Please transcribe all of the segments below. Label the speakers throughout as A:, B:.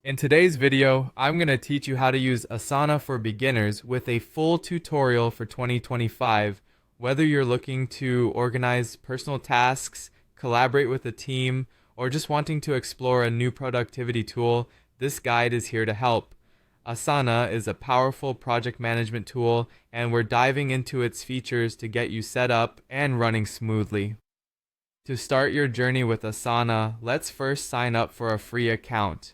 A: In today's video, I'm going to teach you how to use Asana for beginners with a full tutorial for 2025. Whether you're looking to organize personal tasks, collaborate with a team, or just wanting to explore a new productivity tool, this guide is here to help. Asana is a powerful project management tool, and we're diving into its features to get you set up and running smoothly. To start your journey with Asana, let's first sign up for a free account.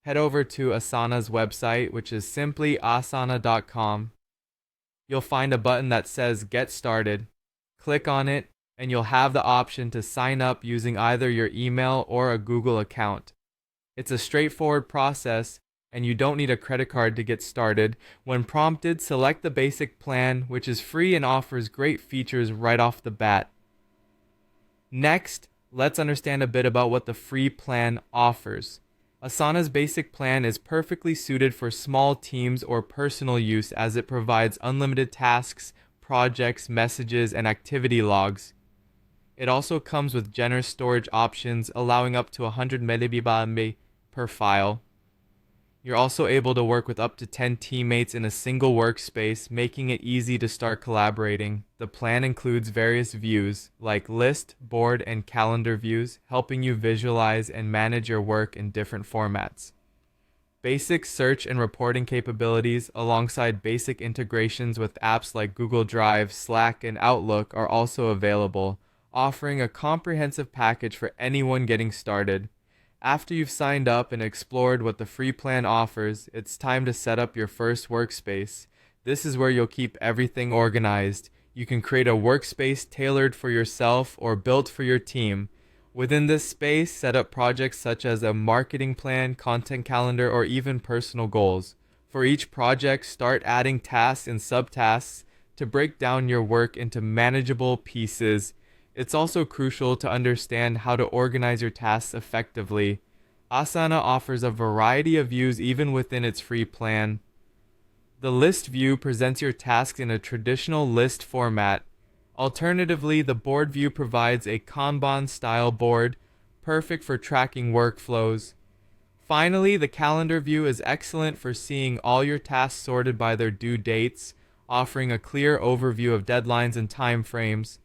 A: Head over to Asana's website, which is simply asana.com. You'll find a button that says Get Started. Click on it, and you'll have the option to sign up using either your email or a Google account. It's a straightforward process, and you don't need a credit card to get started. When prompted, select the basic plan, which is free and offers great features right off the bat. Next, let's understand a bit about what the free plan offers. Asana's basic plan is perfectly suited for small teams or personal use as it provides unlimited tasks, projects, messages, and activity logs. It also comes with generous storage options, allowing up to 100 MB per file. You're also able to work with up to 10 teammates in a single workspace, making it easy to start collaborating. The plan includes various views, like list, board, and calendar views, helping you visualize and manage your work in different formats. Basic search and reporting capabilities, alongside basic integrations with apps like Google Drive, Slack, and Outlook, are also available, offering a comprehensive package for anyone getting started. After you've signed up and explored what the free plan offers, it's time to set up your first workspace. This is where you'll keep everything organized. You can create a workspace tailored for yourself or built for your team. Within this space, set up projects such as a marketing plan, content calendar, or even personal goals. For each project, start adding tasks and subtasks to break down your work into manageable pieces. It's also crucial to understand how to organize your tasks effectively. Asana offers a variety of views even within its free plan. The list view presents your tasks in a traditional list format. Alternatively, the board view provides a Kanban-style board, perfect for tracking workflows. Finally, the calendar view is excellent for seeing all your tasks sorted by their due dates, offering a clear overview of deadlines and timeframes.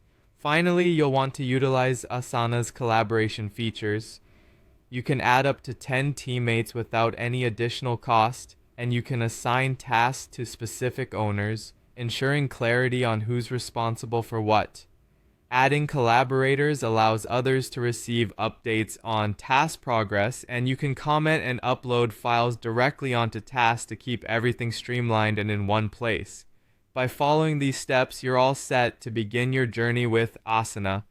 A: Finally, you'll want to utilize Asana's collaboration features. You can add up to 10 teammates without any additional cost, and you can assign tasks to specific owners, ensuring clarity on who's responsible for what. Adding collaborators allows others to receive updates on task progress, and you can comment and upload files directly onto tasks to keep everything streamlined and in one place. By following these steps, you're all set to begin your journey with Asana.